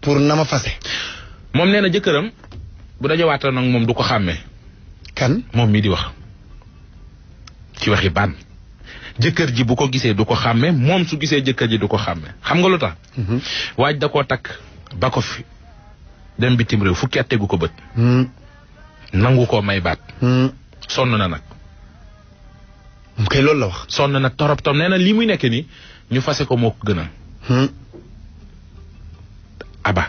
pour na ma fase. moom nee na jëkkëram bu dajawaata nag moom du ko xàmmee. kan moom mii di wax ci waxi baan jëkkër ji bu ko gisee du ko xàmmee moom su gisee jëkkër ji du ko xàmmee xam nga lu tax. waaj da koo takk ba ko fi dem bitim réew fukki at tegu ko bët. nangu koo may baat. sonn na nag. kay loolu la wax. sonn na torop tom nee na lii muy nekk nii ñu fase ko moo ko gënal. aba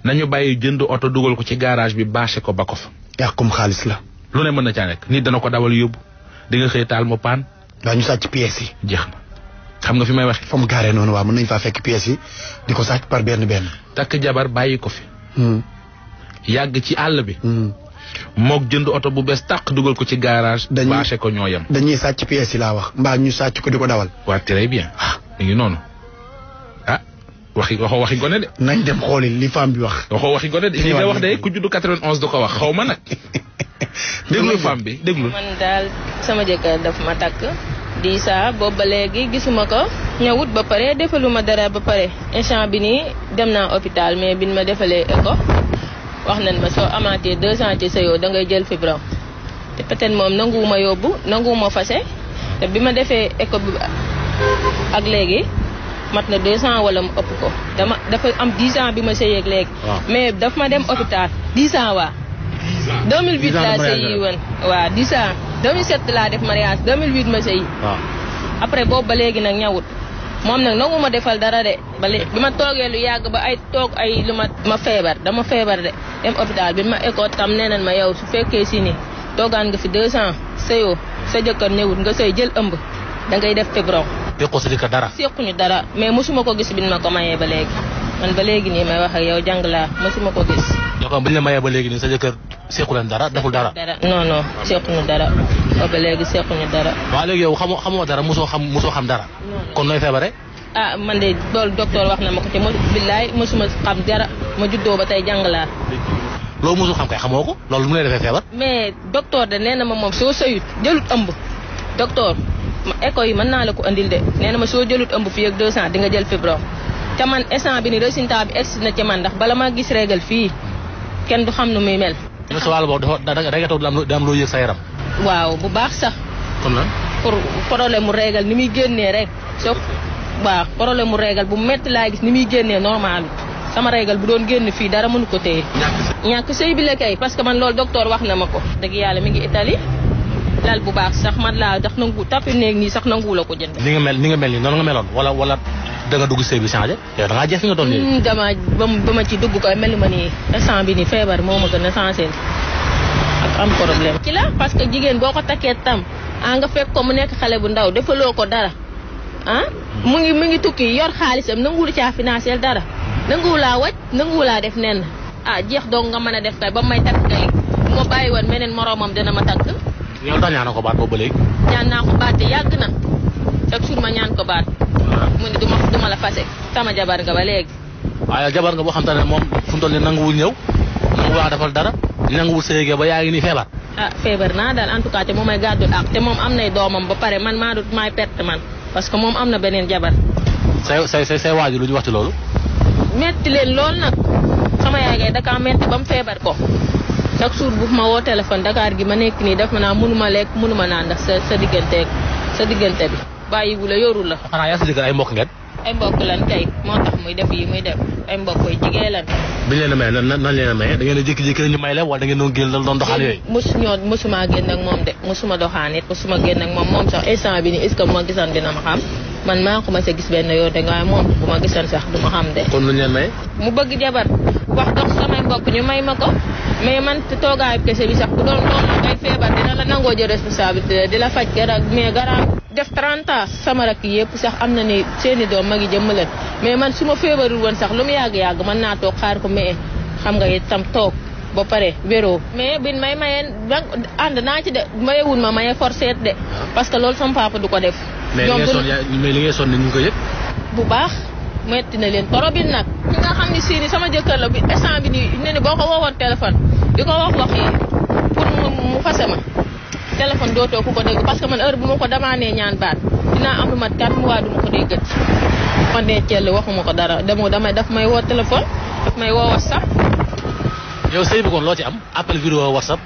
nañu bàyyi jënd oto dugal ko ci garage bi bâché ko ba ko fa. yàqum xaalis la. lu ne mën na caa nekk nit dana ko dawal yóbbu di nga xëy taal mu paan. waa ñu sàcc pièces yi. jeex na xam nga fi may waxe fa mu gaaree noonu waaw mën nañ faa fekk pièces yi di ko sàcc par benn. takk jabar bàyyi ko fi. yàgg ci àll bi. mook jënd oto bu bees tàq dugal ko ci garage. bâché ko ñoo yem. dañuy sàcc pièces yi laa wax mbaa ñu sàcc ko di ko dawal. waa très bien mi ngi noonu waxoo waxi gone de. nañ dem xooli li femme bi wax. waxoo waxi gone de li nga wax de ku juddu 91 du ko wax xaw ma nag. déglu femme bi déglu. man daal sama jëkkër daf ma takk. di saa boobu ba léegi gisuma ko. ñëwut ba pare defaluma dara ba pare instant bi nii dem naa hôpital mais biñ ma defalee écho wax nañ ma soo amaatee 2 ans ci sa yoo da ngay jël fibrom te peut-être moom nanguwuma yóbbu nanguwuma fase te bi ma defee écho bi ak léegi. mat na 2 ans wala mu ëpp ko dafa am 10 ans bi ma sëyeeg léegi. mais daf ma dem hôpital 10 ans waa. 2008 laa sëyi woon waaw 10 ans 2007 laa def mariage 2008 ma sëyi. après boobu ba léegi nag ñawut moom nag nangu ma defal dara de ba léegi bi ma toogee lu yàgg ba ay toog ay lu ma feebar dama feebar de dem hôpital bi ma école tam nee nañ ma yow su fekkee si ni toogaan nga fi 2 ans sëyoo sa jëkkër ñëwut nga sëy jël ëmb da ngay def fibrom. déqoo sa jëkkër dara. sequñu dara mais mosuma ko gis bin ma ko mayee ba léegi man ba léegi nii may wax ak yow jàng laa mosuma ko gis. yoo xam bu ñu la mayee ba léegi nii sa jëkkër sequ leen dara deful dara. non sequñu dara ba léegi sequñu dara. waaw léegi yow xamoo dara mosoo xam dara. kon nooy feebare. man de loolu docteur wax na ma ko te billaay mosuma xam dara ma juddoo ba tey jàng laa. loolu mosul xam kay xamoo ko loolu mu lay defee feebar. mais docteur de nee na ma moom soo sëyut jëlut ëmb docteur. écho yi mën naa la ko andil de nee na ma soo jëlut ëmb fii ak 2 ans di nga jël fibrom te man instant bi ni résultat bi egsi na ci man ndax bala ma gis régal fii kenn du xam nu muy mel. mais sa wàll boobu da nga toog di am loo yëg sa yaram. waaw bu baax sax. comme lan. pour problème mu régal ni muy génnee rek soo waaw problème mu régal bu métti laa gis ni muy génnee normal sama régal bu doon génn fii dara mënu ko téye. ñàkk sëy bi la kay parce que man loolu docteur wax na ma ko. dëgg yàlla mi ngi Italie. lal bu baax sax man laa tax nangu tapi néeg nii sax nangu la ko jënd. ni nga mel nii noonu nga meloon wala da nga dugg sëy bi changé yow da ngaa jeex fi nga doon nii. ba ma ci dugg koy mel ni ma nii instant bi nii feebar moo ma gën a changé ak am problème. ci la parce que jigéen boo ko takkee tam nga fekk ko mu nekk xale bu ndaw defaloo ko dara mu ngi tukki yor xaalisam nanguwul caa financier dara nanguwul laa wàcc nanguwul laa def nen jeex dong nga mën a def kay ba may takk kay bu ma bàyyi woon meneen moroomam dina ma takk. yow daal ñaan ko baat boobu ba léegi. ñaan naa ko baat te yàgg na chaque jour ma ñaan ko baat. mu ne duma la fase sama jabar nga ba léegi. waaye jabar nga boo xam te ne moom fu mu toll nii nanguwul ñëw nanguwul a defal dara nanguwul sëyee ba yaa ngi nii feebar. feebar naa daal en tout cas te moom may gàddul ak te moom am nay doomam ba pare man maay perte man parce que moom am na beneen jabar. say waajur lu ñu wax ci loolu. metti leen lool nag sama yaay kay Dakar metti ba mu feebar ko. chaque jour bu ma woo téléphone Dakar gi ma nekk nii def naa mënuma lekk mënuma naan ndax sa diggante bi bàyyiwu la yorul la. xanaa yaa sa jëkkër ay mbokk ngeen. ay mbokk lan kay moo tax muy def yi muy def ay mbokk yi jigéen lan. biñ leen a maye nan leen a maye da ngeen a jékki-jékki ñu may la wala da ngeen doon génn doon doxaan yooyu. mosuma génn ak moom de mosuma doxaan it mosuma génn ak moom sax instant bi nii est-ce que bu ma gisoon dina ma xam man maa ko ma sa gis benn yoon de waaye moom bu ma gisoon sax du ma xam de. kon lu ñu leen maye. mu bëgg jabar wax dox samay mbokk ñu may ma ko mais man toogaayu kese bi sax bu doon ngay feebar dina la nangoo jël responsabilité di la faj keroog mais garaaw def 30 ans sama rakk yëpp sax am na ni seeni doom ma ngi jëmm leen mais man su ma feebarul woon sax lu mu yàgg-yàgg mën naa toog xaar ko mais xam nga itam toog ba pare wéroo mais bin may mayeen ànd naa ci de mayewul ma maye forcé de parce que loolu sama papa du ko def. mais li ngay sonn ni ñu ko yëg. bu baax metti na leen trop bi nag ki nga xam ni siini sama jëkkër la bi instant bi nii ne ni boo ko woowoon téléphone di ko wax yi pour mu fase ma téléphone dootoo ku ko dégg parce que man heure bu ma ko demandé ñaan baat dinaa am lu mat 4 mois du ma ko déggati ma denceel waxuma ko dara daf may woo téléphone daf may woo WhatsApp. yow sëy bi kon loo ci am appel vidéo WhatsApp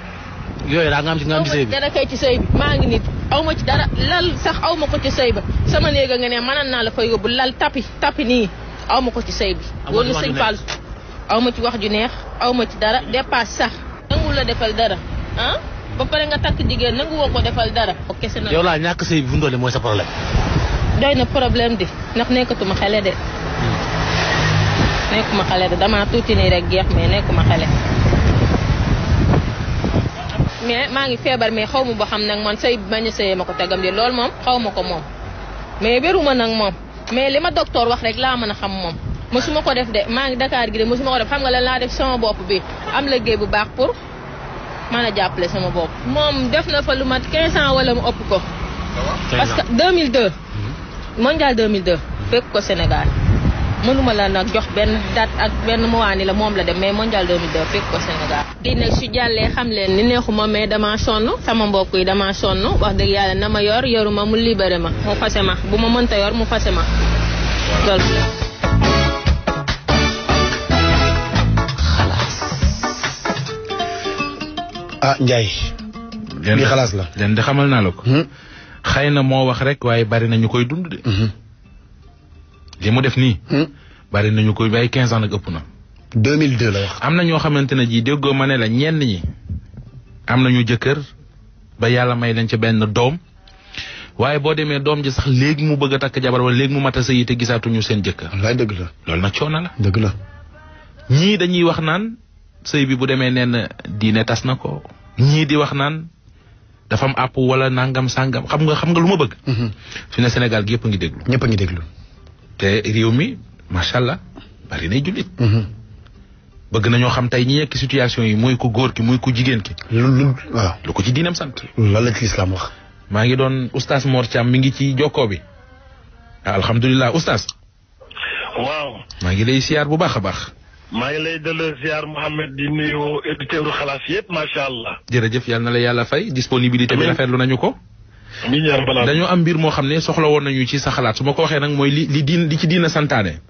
yooyu daa nga am ci sëy bi. dara kay ci sëy bi maa ngi nit aw ma ci dara lal sax aw ma ko ci sëy ba sama néega nga ne mënoon naa la fa yóbbu lal tapi nii aw ma ko ci sëy bi. wóor na sëñ Fall aw ma ci wax ju neex aw ma ci dara dépasse sax nangu la defal dara ah ba pare nga takk jigéen nangu woo ko defal dara. ok c'est yow laa ñàkk sëy bi fu mu doon mooy sa problème. doy na problème di ndax nekkatuma xale de. nekkuma xale de damaa tuuti nii rek jeex mais nekkuma xale. mais maa ngi feebar mais xaw ma ba xam nag man sëy bañ a sëyee ma ko tegam di loolu moom xaw ma ko moom mais wéruma nag moom mais li ma docteur wax rek laa mën a xam moom mosuma ko def de maa ngi Dakar gi de mosuma ko def xam nga lan laa def sama bopp bi am liggéey bu baax pour mën a jàppale sama bopp. moom def na fa lu mat 15 ans wala mu ëpp ko. parce que 2002. mondial 2002 fekk ko Sénégal mënuma la nag jox benn date ak benn mois ni la moom la dem mais mondial 2002 fekk ko Sénégal. di nag su jàllee xam leen ni neexuma mais dama sonn sama mbokk yi dama sonn wax dëgg yàlla na ma yoruma mu libéré ma mu fase ma bu ma mënta yor mu fase ma loolu. ah Ndiaye. lii xalaas la leen di xamal naa la ko. xëy na moo wax rek waaye bari na ñu koy dund de. li mu def nii. bari na ñu koy ay 15 ans nag ëpp na. 2002 la wax. am na ñoo xamante ne ji déggoo ma ne la ñenn ñi am nañu jëkkër ba yàlla may leen ci benn doom waaye boo demee doom ji sax léegi mu bëgg a takk jabar wala léegi mu mat a sëyi te gisaatuñu seen jëkkër. wallaay dëgg la. loolu nag coono la. dëgg la. ñii dañuy wax naan sëy bi bu demee neen diine tas na ko. ñii di wax naan dafa am àpp wala nangam sangam xam nga lu ma bëgg. fi ne Sénégal gi yëpp a ngi déglu. ñëpp a ngi déglu. te réew mi macha allah bari nay jullit. bëgg nañoo xam tey ñi nekk situation yi muy ku góor ki muy ku jigéen ki. waaw lu ko ci diinam sant. lan la ci lislaam wax. maa ngi doon oustaz Mor Thiam mi ngi ci jokkoo bi. alhamdulilah oustaz. waaw. maa ngi lay siyaar bu baax a baax. maa ngi lay delloo ziar Mouhamed di nuyu auditeurs xalaas yëpp macha allah. jërëjëf yal na la yàlla fay disponibilité bi rafetlu nañu ko. dañoo am mbir moo xam ne soxla woon nañu ci sa xalaat su ma ko waxee nag mooy li ci diina santaane.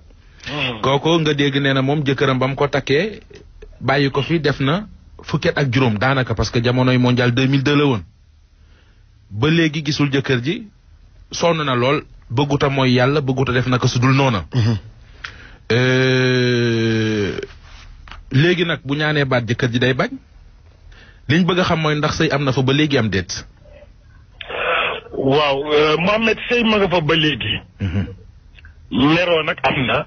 kooku nga dégg nee na moom jëkkëram ba mu ko takkee bàyyi ko fi def na fukket ak juróom daanaka parce que jamonoy mondial 2002 la woon. ba léegi gisul jëkkër ji sonn na lool bëgguta mooy yàlla bëgguta def naka su dul noona. léegi nag bu ñaanee baat jëkkër ji day bañ liñ bëgg a xam mooy ndax sëy am na fa ba léegi am déet. waaw Mohamed sëy ma nga fa ba léegi. meroo nag am na.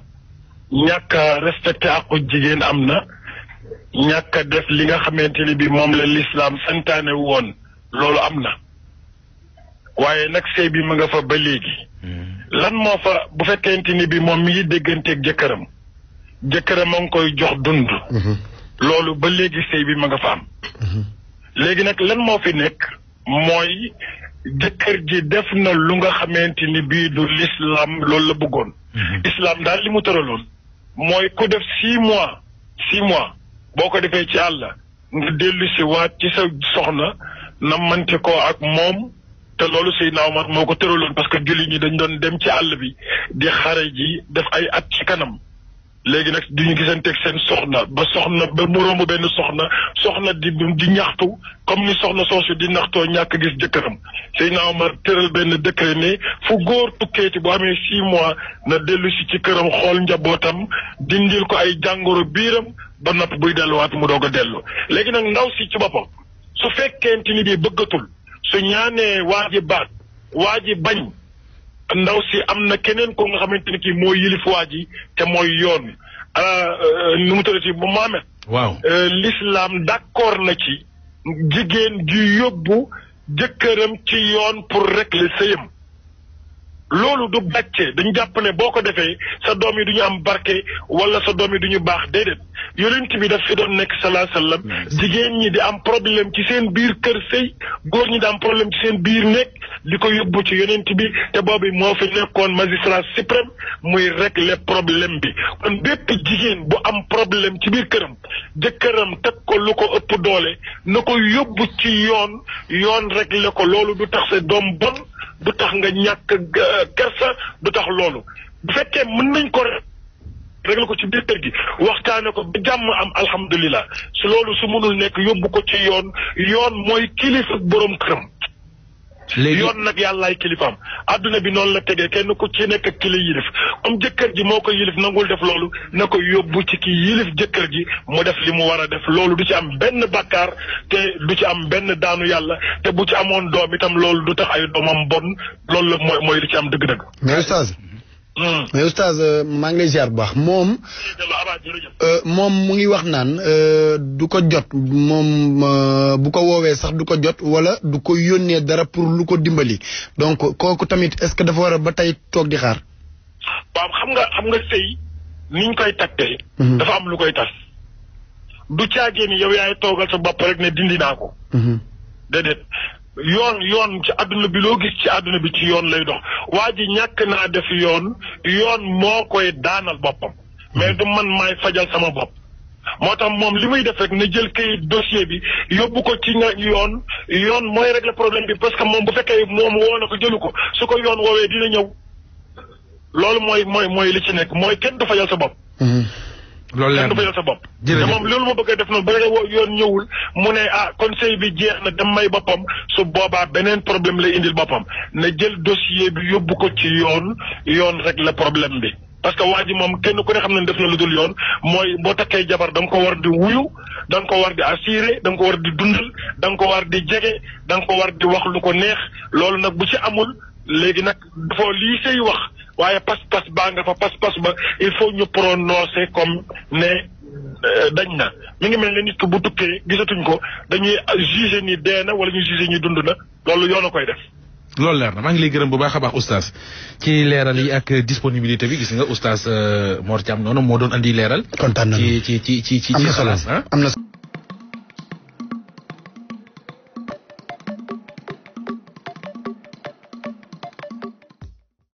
ñàkk a respecté àqu jigéen am na. ñàkk a def li nga xamante ni bi moom la lislaam santaane woon loolu am na. waaye nag sëy bi ma nga fa ba léegi. lan moo fa bu fekkente ni bi moom mi ngi dégganteeg jëkkëram. jëkkëram a ngi koy jox dund. loolu ba léegi sëy bi ma nga fa am. léegi nag lan moo fi nekk mooy jëkkër ji def na lu nga xamante ni bii du l'islam loolu la bëggoon. islam daal li mu tëraloon mooy ku def 6 mois 6 mois boo ko defee ci àll nga dellu si waat ci sa soxna na mante ko ak moom te loolu Seydina Omar moo ko tëraloon parce que jullit ñi dañ doon dem ci àll bi di xare ji def ay at ci kanam. léegi nag duñu gisanteeg seen soxna ba mu romb benn soxna di ñaxtu comme ni soxna soosu di naxtoo ñàkk gis jëkkëram Seydina Omar tëral benn décret ne fu góor tukkeeti bu amee 6 mois na dellu si ci këram xool njabootam dindil ko ay jàngoro biiram ba noppi buy delluwaat mu doog a dellu. léegi nag ndaw si ci boppam su fekkente ni bii bëggatul su ñaanee waa ji bañ. ndaw si am na keneen ko nga xamante ni kii mooy yilif waa ji te mooy yoon nu mu tuddati bu Mohamed. waaw l'islam d'accord na ci jigéen ji yóbbu jëkkëram ci yoon pour régler sëyam loolu du bàcce dañu jàpp ne boo ko defee sa doom yi du ñu am barke wala sa doom yi du ñu baax déedéet yonent bi daf fi doon nekk salaa sallam jigéen ñi di am problème ci seen biir kër sëy góor ñi di am problème ci seen biir nekk di ko yóbbu ci yonent bi te boobu moo fi nekkoon magistrat suprême muy régler problème bi kon bépp jigéen bu am problème ci biir këram jëkkëram teg ko lu ko ëpp doole na ko yóbbu ci yoon régler ko loolu du tax sa doom bon du tax nga ñàkk kersa du tax loolu bu fekkee mën nañ ko réglé ko ci biir kër gi waxtaane ko ba jàmm am alhamdulilah su loolu su mënul nekk yóbbu ko ci yoon mooy kilifa borom këram. léegi yoon nag yàllaay kilifaam adduna bi noonu la tegee kenn ku ci nekk ak ki la yilif comme jëkkër ji moo ko yilif nangul def loolu na ko yóbbu ci ki yilif jëkkër ji mu def li mu war a def loolu du ci am benn bàkkaar te du ci am benn daanu yàlla te bu ci amoon doom itam loolu du tax ay doomam bon loolu la mooy li ci am dëgg-dëgg. mais oustaz maa ngi lay ziar bu baax moom mu ngi wax naan du ko jot moom bu ko woowee sax du ko jot wala du ko yónnee dara pour lu ko dimbali donc kooku tamit est-ce que dafa war a ba tey toog di xaar. waaw xam nga sëy niñ koy takkee. dafa am lu koy tas. du caagee ni yow yaay toogal sa bopp rek ne dindi naa ko. déedéet. yoon ci àdduna bi loo gis ci àdduna bi ci yoon lay dox waa ji ñàkk naa def yoon moo koy daanal boppam mais du man maay fajal sama bopp moo tax moom li muy def rek na jël kayit dossier bi yóbbu ko ci yoon mooy régler problème bi parce que moom bu fekkee moom woo na ko jëlu ko su ko yoon woowee dina ñëw loolu mooy li ci nekk mooy kenn du fajal sa bopp. loolu kenn du fajal sa bopp. te moom loolu ma bëgg a def noonu ba yoon ñëwul mu ne conseil bi jeex na dem may boppam su boobaa beneen problème lay indil boppam na jël dossier bi yóbbu ko ci yoon rek la problème bi. parce que waa ji moom kenn ku ne xam ne def na lu dul yoon mooy boo takkee jabar da nga ko war di wuyu da nga ko war di assurer da nga ko war di dundal da nga ko war di jege da nga ko war di wax lu ko neex loolu nag bu ci amul léegi nag dafa lii say wax. waaye pas-pas baa nga fa pas-pas ba il faut ñu prononcer comme ne dañ na mi ngi mel ne nit ko bu tukkee gisatuñ ko dañuy juger ni dee na wala ñu juger ni dund na loolu yoon a koy def. loolu leer na maa ngi lay gërëm bu baax a baax oustaz ci leeral yi ak disponibilité bi gis nga oustaz Mor Thiam noonu moo doon andi leeral. kontaan nañu ci xalaas am na